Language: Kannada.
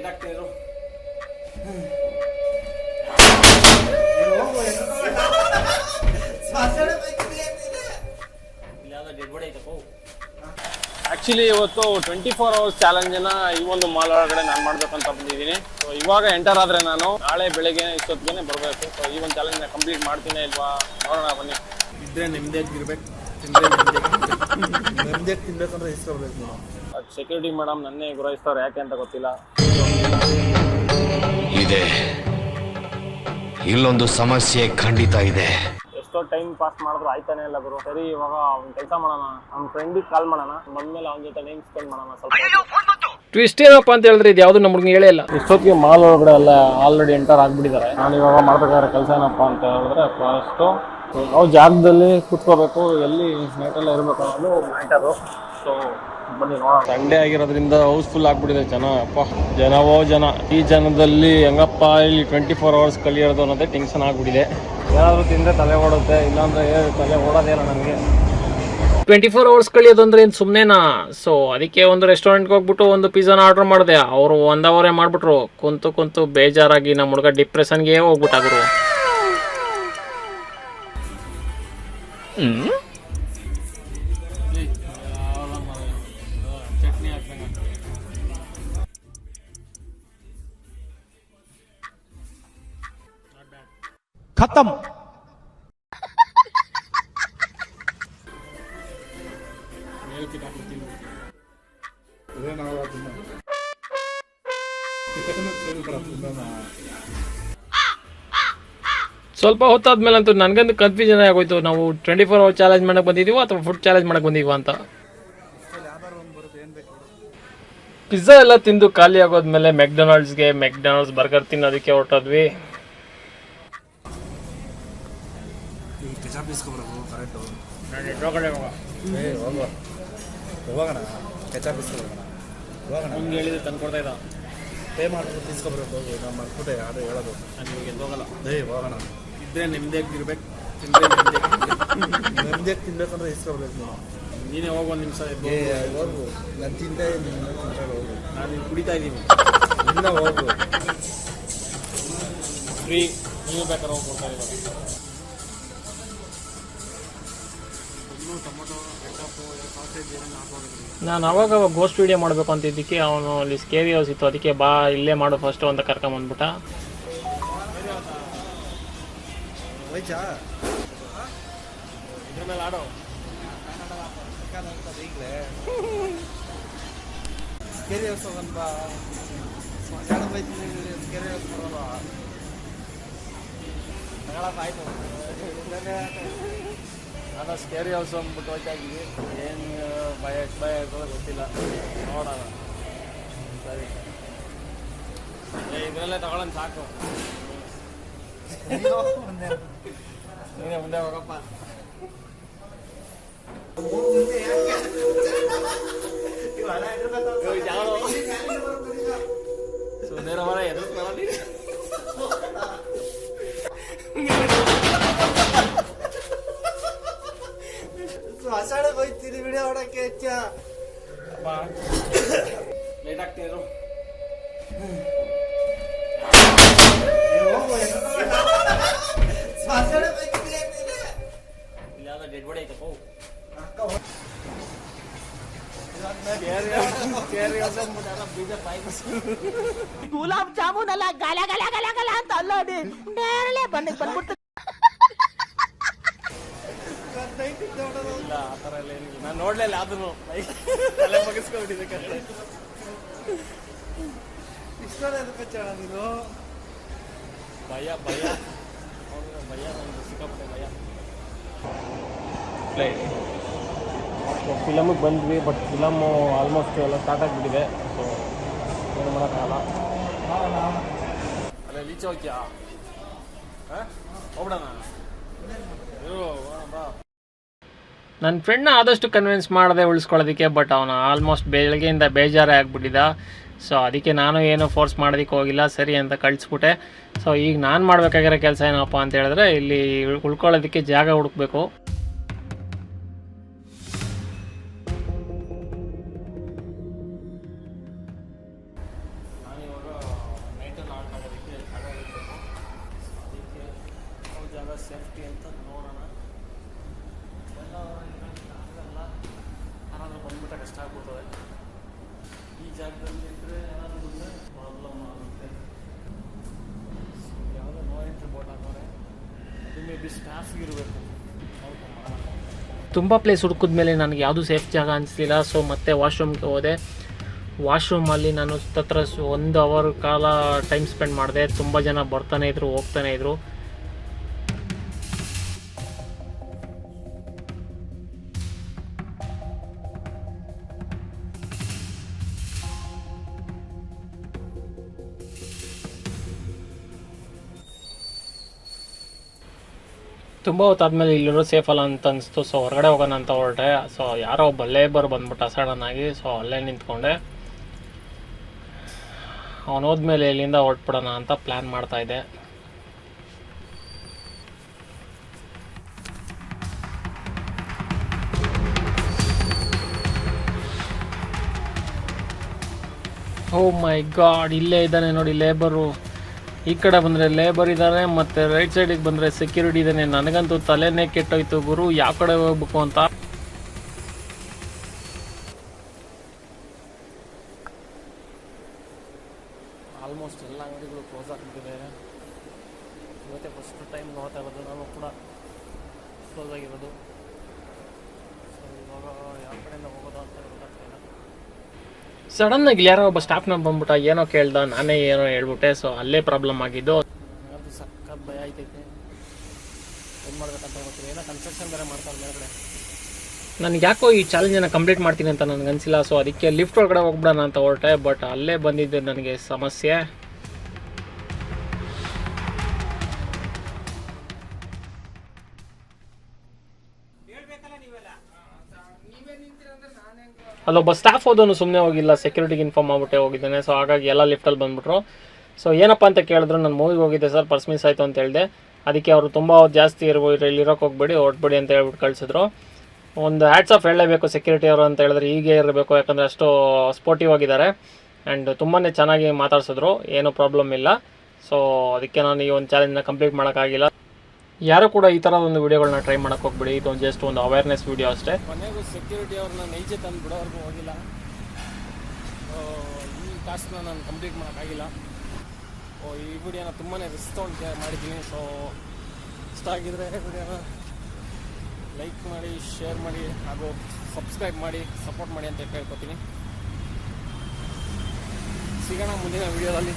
ಲೇಟ್ ಆಗ್ತಿದ್ರು. ಆ್ಯಕ್ಚುಲಿ ಇವತ್ತು 24 hours ಚಾಲೆಂಜನ್ನು ಈ ಒಂದು ಮಾಲ್ ಒಳಗಡೆ ನಾನು ಮಾಡ್ಬೇಕಂತ ಬಂದಿದ್ದೀನಿ. ಸೊ ಇವಾಗ ಎಂಟರ್ ಆದರೆ ನಾನು ನಾಳೆ ಬೆಳಗ್ಗೆ ಇಷ್ಟೊತ್ತಿಗೆ ಬರಬೇಕು. ಸೊ ಈ ಒಂದು ಚಾಲೆಂಜ್ನ ಕಂಪ್ಲೀಟ್ ಮಾಡ್ತೀನಿ ಇಲ್ವಾ ನೋಡೋಣ ಬನ್ನಿ. ಇದ್ರೆ ನೆಮ್ಮದಿಯಾಗಿರ್ಬೇಕು, ತಿಂದರೆ ನೆಮ್ಮದಿಯಾಗಿ ತಿನ್ಬೇಕಂದ್ರೆ ಇಷ್ಟ ಬರಬೇಕು. ಅದು ಸೆಕ್ಯೂರಿಟಿ ಮೇಡಮ್ ನನ್ನೇ ಗುರಾಯಿಸ್ತಾರೆ, ಯಾಕೆ ಅಂತ ಗೊತ್ತಿಲ್ಲ. ಇದೆ ಇಲ್ಲೊಂದು ಸಮಸ್ಯೆ ಖಂಡಿತ ಇದೆ. ಎಷ್ಟೋ ಟೈಮ್ ಪಾಸ್ ಮಾಡಿದ್ರು ಆಯ್ತಾನೆ ಇಲ್ಲ ಗುರು. ಸರಿ ಇವಾಗ ಅವ್ನ ಕೆಲಸ ಮಾಡೋಣ, ನಮ್ಮ ಫ್ರೆಂಡಿಗೆ ಕಾಲ್ ಮಾಡೋಣ, ಬಂದ್ಮೇಲೆ ಅವನ ಜೊತೆ ಟೈಮ್ ಸ್ಪೆಂಡ್ ಮಾಡೋಣ ಸ್ವಲ್ಪ. ಟ್ವಿಸ್ಟ್ ಏನಪ್ಪ ಅಂತ ಹೇಳಿದ್ರೆ ಇದು ಯಾವುದು ನಮ್ಗೆ ಹೇಳೇ ಇಲ್ಲ. ಇಷ್ಟೊತ್ತಿಗೆ ಮಾಲ್ ಒಳಗಡೆ ಎಲ್ಲ ಆಲ್ರೆಡಿ ಎಂಟರ್ ಆಗಿಬಿಟ್ಟಿದ್ದಾರೆ. ನಾನು ಇವಾಗ ಮಾಡ್ಬೇಕಾದ್ರೆ ಕೆಲಸ ಏನಪ್ಪ ಅಂತ ಹೇಳಿದ್ರೆ ಫಸ್ಟು ಯಾವ ಜಾಗದಲ್ಲಿ ಕೂತ್ಕೋಬೇಕು, ಎಲ್ಲಿ ನೈಟೆಲ್ಲ ಇರಬೇಕು ಅನ್ನೋದು ಮ್ಯಾಟರು. ಸೊ ಬನ್ನಿ ನೋಡೋಣ. ಸಂಡೇ ಆಗಿರೋದ್ರಿಂದ ಹೌಸ್ಫುಲ್ ಆಗ್ಬಿಟ್ಟಿದೆ ಜನ. ಅಪ್ಪ ಜನವೋ ಜನ. ಈ ಜನದಲ್ಲಿ ಹೆಂಗಪ್ಪ ಇಲ್ಲಿ 24 hours ಕಲಿಯೋದು ಅನ್ನೋದೇ ಟೆನ್ಷನ್ ಆಗ್ಬಿಟ್ಟಿದೆ. ಏನಾದರೂ ತಿಂದರೆ ತಲೆ ಓಡುತ್ತೆ, ಇಲ್ಲಾಂದ್ರೆ ತಲೆ ಓಡೋದೇ ಇಲ್ಲ ನನಗೆ. 24 hours ಕಳಿಯೋದು ಅಂದ್ರೆ ಏನು ಸುಮ್ಮನೆನಾ? ಸೊ ಅದಕ್ಕೆ ಒಂದು ರೆಸ್ಟೋರೆಂಟ್ಗೆ ಹೋಗ್ಬಿಟ್ಟು ಒಂದು ಪಿಜ್ಜಾನ ಆರ್ಡರ್ ಮಾಡಿದೆ. ಅವರು 1 hour ಮಾಡಿಬಿಟ್ರು. ಕುಂತು ಬೇಜಾರಾಗಿ ನಮ್ಮ ಹುಡುಗ ಡಿಪ್ರೆಷನ್ಗೆ ಹೋಗ್ಬಿಟ್ಟಾಗರು. ಚಟ್ನಿ ಹಾಕ್ದಂಗ ಖತಮ್. ಸ್ವಲ್ಪ ಹೊತ್ತಾದ್ಮೇಲೆ ಅಂತೂ ನನಗಂತೂ ಕನ್ಫ್ಯೂಷನ್ ಆಗೋಯ್ತು. ನಾವು 24 hour ಚಾಲೆಂಜ್ ಮಾಡಕ್ಕೆ ಬಂದಿದ್ದೀವೋ ಅಥವಾ ಫುಡ್ ಚಾಲೆಂಜ್ ಮಾಡಕ್ಕೆ ಬಂದೀವ ಅಂತ. ಪಿಜ್ಜಾ ಎಲ್ಲ ತಿಂದು ಖಾಲಿ ಆಗೋದ್ಮೇಲೆ ಮೆಕ್ಡೊನಾಲ್ಡ್ಸ್ ಬರ್ಗರ್ ತಿನ್ನೋದಕ್ಕೆ ಹೊರಟೋದ್ವಿ. ಹೋಗೋಣ ಕೆಚಾಪ್ ಇಸ್ಕೊಬೋಣ. ಹೋಗೋಣ ಹಂಗೆ ಹೇಳಿದ್ರೆ ತಂದು ಕೊಡ್ತಾ ಇದ್ದ. ಪೇ ಮಾಡಿದ್ರು ತಿನ್ಸ್ಕೊಬರೋದು. ನಾವು ಮರ್ಬಿಟ್ಟೆ ಅದು ಹೇಳೋದು. ನಾನು ಇವಾಗ ಹೋಗಲ್ಲ. ಹೋಗೋಣ. ಇದ್ರೆ ನೆಮ್ಮದಿಯಾಗಿರ್ಬೇಕು, ತಿಂದರೆ ನೆಮ್ಮದಿಯಾಗಿ ತಿನ್ಬೇಕಂದ್ರೆ ಇಷ್ಟ ಬರಬೇಕು. ನೀನೇ ಹೋಗೋ ಒಂದು ನಿಮಿಷ. ಹೋಗು, ನಾನು ತಿಂದೆ ಹೋಗು. ನಾನು ಇಲ್ಲಿ ಕುಡಿತಾ ಇದ್ದೀನಿ. ಇನ್ನ ಹೋಗು. ಫ್ರೀ, ನೀವು ಬೇಕಾದ್ರೆ ಹೋಗಿ ಕೊಡ್ತಾ ಇದ್ದೀವಿ. ಟೊಮೊಟೊ ಕೆಚಪ್ಪು ಸಾಸೇಜ್ ಏನೇನು ಹಾಕೋದಿಲ್ಲ. ನಾನು ಅವಾಗ ಗೋಸ್ಟ್ ವೀಡಿಯೋ ಮಾಡಬೇಕು ಅಂತಿದ್ದಕ್ಕೆ ಅವನು ಅಲ್ಲಿ ಸ್ಕೇರಿ ಹೌಸ್ ಇತ್ತು, ಅದಕ್ಕೆ ಬಾ ಇಲ್ಲೇ ಮಾಡು ಫಸ್ಟು ಅಂತ ಕರ್ಕೊಂಬಂದ್ಬಿಟ್ಟ. ಇದ್ರ ಮೇಲೆ ಆಡೋ. ಸ್ಕೇರಿ ಹೌಸ್ ಹೋಗಂತ ಸ್ಕೇರಿ ಹೌಸ್ ಬರೋಲ್ಲ. ಆಯ್ತು ನಾನು ಸ್ಕೇರಿ ಹೌಸ್ ಅಂದ್ಬಿಟ್ಟು ಹೋಗ್ತಾ ಇದ್ದೀವಿ. ಏನು ಭಯ ಇರ್ತದೆ ಗೊತ್ತಿಲ್ಲ, ನೋಡೋಣ. ಸರಿ ಇದರಲ್ಲೇ ತಗೊಳ್ಳೋಣ ಸಾಕು. ನೀನೇ ಮುಂದೆ ಹೋಗಪ್ಪ. ಸುಂದರ ಮರ ಎದುರು ಹೊಸಾಡಕ್ಕೆ ಹೋಗ್ತೀನಿ ವಿಡಿಯೋ ಹೊಡಕ್ಕೆ. ಲೇಟ್ ಆಗ್ತಿದ್ರು. ಇಲ್ಲಾಂದ್ರೆ ಡೆಡ್ ಬಾಡಿ ಐತಪ್ಪ. ಗುಲಾಬ್ ಜಾಮೂನ್ ಅಲ್ಲ, ಗಲ ಗಲ ಗಲ ಗಲ ಅಂತ ಅಲ್ಲೋಡಿ ನೇರಳೆ ಬಂದ್ಬಿಡ್ತು. ಇಲ್ಲ ಆ ಥರ ಎಲ್ಲ ಏನಿಲ್ಲ. ನಾನು ನೋಡ್ಲಿಲ್ಲ ಅದನ್ನು ತಲೆ ಬಗ್ಗಿಸ್ಕೊಂಡ್ಬಿಟ್ಟಿದ್ದೆ ಕತೆ. ಇಷ್ಟೊಂದು ಎದಕ್ಕೆ ಚಣ ನೀನು? ಭಯ ಒಂದು ಸಿಕ್ಕಾಪಟ್ಟೆ ಭಯ. ಫಿಲಮಿಗೆ ಬಂದ್ವಿ, ಬಟ್ ಫಿಲಮ್ಮು ಆಲ್ಮೋಸ್ಟ್ ಎಲ್ಲ ಸ್ಟಾರ್ಟ್ ಆಗಿಬಿಟ್ಟಿದೆ. ಸೊ ಏನು ಮಾಡೋಕ್ಕಾಗಲ್ಲ. ಅಲ್ಲೇ ರೀಚ್ ಹೋಗ್ತೀಯಾ? ಹೋಗ್ಬಿಡೋಣ. ನನ್ನ ಫ್ರೆಂಡ್ನ ಆದಷ್ಟು ಕನ್ವಿನ್ಸ್ ಮಾಡದೆ ಉಳಿಸ್ಕೊಳ್ಳೋದಕ್ಕೆ, ಬಟ್ ಅವನು ಆಲ್ಮೋಸ್ಟ್ ಬೆಳಗ್ಗೆಯಿಂದ ಬೇಜಾರೇ ಆಗಿಬಿಟ್ಟಿದ್ದ. ಸೊ ಅದಕ್ಕೆ ನಾನು ಏನು ಫೋರ್ಸ್ ಮಾಡೋದಕ್ಕೆ ಹೋಗಿಲ್ಲ, ಸರಿ ಅಂತ ಕಳಿಸ್ಬಿಟ್ಟೆ. ಸೊ ಈಗ ನಾನು ಮಾಡಬೇಕಾಗಿರೋ ಕೆಲಸ ಏನಪ್ಪ ಅಂತ ಹೇಳಿದ್ರೆ ಇಲ್ಲಿ ಉಳ್ಕೊಳ್ಳೋದಕ್ಕೆ ಜಾಗ ಹುಡುಕಬೇಕು. ನಾನಿವಾಗ ಸೇಫ್ಟಿ ಅಂತ ನೋಡೋಣ. ಎಲ್ಲ ಆಗಲ್ಲ, ಯಾರಾದರೂ ಬಂದ್ಬಿಟ್ರೆ ಕಷ್ಟ ಆಗ್ಬಿಡ್ತದೆ. ಈ ಜಾಗದಲ್ಲಿ ಇದ್ದರೆ ಏನಾದರೂ ಬಂದರೆ ಪ್ರಾಬ್ಲಮ್ ಆಗುತ್ತೆ. ಯಾವುದೋ ನೋ ಎಂಟ್ರಿ ಬೋರ್ಡ್ ಹಾಕೋರೆ, ಅದು ಮೇ ಬಿ ಸ್ಟಾಫ್ಗೆ ಇರಬೇಕು. ತುಂಬ ಪ್ಲೇಸ್ ಹುಡುಕಿದ್ಮೇಲೆ ನನಗೆ ಯಾವುದೂ ಸೇಫ್ ಜಾಗ ಅನಿಸ್ಲಿಲ್ಲ. ಸೊ ಮತ್ತೆ ವಾಶ್ರೂಮ್ಗೆ ಹೋದೆ. ವಾಶ್ರೂಮಲ್ಲಿ ನಾನು ಹತ್ರ 1 ಅವರ್ ಕಾಲ ಟೈಮ್ ಸ್ಪೆಂಡ್ ಮಾಡಿದೆ. ತುಂಬ ಜನ ಬರ್ತಾನೆ ಇದ್ರು, ಹೋಗ್ತಾನೆ ಇದ್ರು. ತುಂಬ ಹೊತ್ತಾದ್ಮೇಲೆ ಇಲ್ಲಿರೋ ಸೇಫ್ ಅಲ್ಲ ಅಂತ ಅನಿಸ್ತು. ಸೊ ಹೊರಗಡೆ ಹೋಗೋಣ ಅಂತ ಹೊರಟೆ. ಸೊ ಯಾರೋ ಒಬ್ಬ ಲೇಬರ್ ಬಂದ್ಬಿಟ್ಟು ಸಡನ್ನಾಗಿ. ಸೊ ಅಲ್ಲೇ ನಿಂತ್ಕೊಂಡೆ. ಅವನು ಹೋದ್ಮೇಲೆ ಇಲ್ಲಿಂದ ಹೊರಟ್ಬಿಡೋಣ ಅಂತ ಪ್ಲ್ಯಾನ್ ಮಾಡ್ತಾಯಿದ್ದೆ. ಓ ಮೈ ಗಾಡ್, ಇಲ್ಲೇ ಇದ್ದಾನೆ ನೋಡಿ ಲೇಬರು. ಈ ಕಡೆ ಬಂದರೆ ಲೇಬರ್ ಇದ್ದಾರೆ, ಮತ್ತು ರೈಟ್ ಸೈಡಿಗೆ ಬಂದರೆ ಸೆಕ್ಯೂರಿಟಿ ಇದ್ದಾನೆ. ನನಗಂತೂ ತಲೆನೇ ಕೆಟ್ಟೋಯ್ತು ಗುರು, ಯಾವ ಕಡೆ ಹೋಗ್ಬೇಕು ಅಂತ. ಆಲ್ಮೋಸ್ಟ್ ಎಲ್ಲ ಅಂಗಡಿಗಳು ಕ್ಲೋಸ್ ಆಗಿಬಿಟ್ಟಿದೆ. ಇವತ್ತೇ ಫಸ್ಟ್ ಟೈಮ್ ನೋಡ್ತಾ ಇರೋದು, ನಾನು ಕೂಡ ಕ್ಲೋಸ್ ಆಗಿರೋದು. ಸೊ ಇವಾಗ ಯಾವ ಕಡೆಯಿಂದ ಹೋಗೋದು ಅಂತ ಗೊತ್ತಾಗ್ತಾಯಿಲ್ಲ. ಸಡನ್ನಾಗಿ ಯಾರೋ ಒಬ್ಬ ಸ್ಟಾಫ್ನ ಬಂದ್ಬಿಟ್ಟ, ಏನೋ ಕೇಳ್ದ, ನಾನೇ ಏನೋ ಹೇಳ್ಬಿಟ್ಟೆ. ಸೊ ಅಲ್ಲೇ ಪ್ರಾಬ್ಲಮ್ ಆಗಿದ್ದು. ಅದು ಸಖತ್ ಭಯ ಆಯ್ತೈತೆ, ಏನು ಮಾಡ್ಬೇಕಂತ ಗೊತ್ತಿಲ್ಲ. ಏನೋ ಕನ್ಸ್ಟ್ರಕ್ಷನ್ ಬೇರೆ ಮಾಡ್ತಾರೆ ಮೇಲ್ಗಡೆ. ನನಗೆ ಯಾಕೋ ಈ ಚಾಲೆಂಜನ್ನು ಕಂಪ್ಲೀಟ್ ಮಾಡ್ತೀನಿ ಅಂತ ನನಗನ್ಸಿಲ್ಲ. ಸೊ ಅದಕ್ಕೆ ಲಿಫ್ಟ್ ಒಳಗಡೆ ಹೋಗ್ಬಿಡೋಣ ಅಂತ ಹೊರಟೆ. ಬಟ್ ಅಲ್ಲೇ ಬಂದಿದ್ದು ನನಗೆ ಸಮಸ್ಯೆ. ಅಲ್ಲೊಬ್ಬ ಸ್ಟಾಫ್ ಹೋದವನು ಸುಮ್ಮನೆ ಹೋಗಿಲ್ಲ, ಸೆಕ್ಯೂರಿಟಿಗೆ ಇನ್ಫಾರ್ಮ್ ಮಾಡ್ಬಿಟ್ಟೆ ಹೋಗಿದ್ದಾನೆ. ಸೊ ಹಾಗಾಗಿ ಎಲ್ಲ ಲಿಫ್ಟಲ್ಲಿ ಬಂದುಬಿಟ್ರು. ಸೊ ಏನಪ್ಪ ಅಂತ ಕೇಳಿದ್ರು, ನಾನು ಮೂವಿಗೆ ಹೋಗಿದ್ದೆ ಸರ್, ಪರ್ಸ್ ಮಿಸ್ ಆಯಿತು ಅಂತ ಹೇಳಿದೆ. ಅದಕ್ಕೆ ಅವರು ತುಂಬ ಜಾಸ್ತಿ ಇಲ್ಲಿ ಇರೋಕೆ ಹೋಗ್ಬೇಡಿ, ಹೊರಟ್ಬೇಡಿ ಅಂತ ಹೇಳ್ಬಿಟ್ಟು ಕಳಿಸಿದ್ರು. ಒಂದು ಹ್ಯಾಟ್ಸ್ ಆಫ್ ಹೇಳಲೇಬೇಕು ಸೆಕ್ಯೂರಿಟಿ ಅವರು ಅಂತ ಹೇಳಿದ್ರೆ, ಹೀಗೆ ಇರಬೇಕು, ಯಾಕಂದರೆ ಅಷ್ಟು ಸ್ಪೋರ್ಟಿವ್ ಆಗಿದ್ದಾರೆ. ಆ್ಯಂಡ್ ತುಂಬಾ ಚೆನ್ನಾಗಿ ಮಾತಾಡ್ಸಿದ್ರು, ಏನೂ ಪ್ರಾಬ್ಲಮ್ ಇಲ್ಲ. ಸೊ ಅದಕ್ಕೆ ನಾನು ಈ ಒಂದು ಚಾಲೆಂಜ್ನ ಕಂಪ್ಲೀಟ್ ಮಾಡೋಕ್ಕಾಗಿಲ್ಲ. ಯಾರು ಕೂಡ ಈ ಥರದ ಒಂದು ವೀಡಿಯೋಗಳನ್ನ ಟ್ರೈ ಮಾಡೋಕ್ಕೆ ಹೋಗ್ಬಿಡಿ. ಇದು ಜಸ್ಟ್ ಒಂದು ಅವೇರ್ನೆಸ್ ವೀಡಿಯೋ ಅಷ್ಟೇ. ಕೊನೆಗೂ ಸೆಕ್ಯೂರಿಟಿ ಅವ್ರನ್ನ ನೈಜೆ ತಂದು ಬಿಡೋವರೆಗೂ ಹೋಗಿಲ್ಲ. ಈ ಟಾಸ್ಕ್ನ ನಾನು ಕಂಪ್ಲೀಟ್ ಮಾಡೋಕ್ಕಾಗಿಲ್ಲ. ಈ ವಿಡಿಯೋನ ತುಂಬಾ ರಿಸ್ಕ್ ತೊಗೊಂಡು ಮಾಡಿದ್ದೀನಿ. ಸೊ ಇಷ್ಟ ಆಗಿದ್ರೆ ವಿಡಿಯೋನ ಲೈಕ್ ಮಾಡಿ, ಶೇರ್ ಮಾಡಿ, ಹಾಗೂ ಸಬ್ಸ್ಕ್ರೈಬ್ ಮಾಡಿ, ಸಪೋರ್ಟ್ ಮಾಡಿ ಅಂತ ಕೇಳ್ಕೊತೀನಿ. ಸಿಗೋಣ ಮುಂದಿನ ವಿಡಿಯೋದಲ್ಲಿ.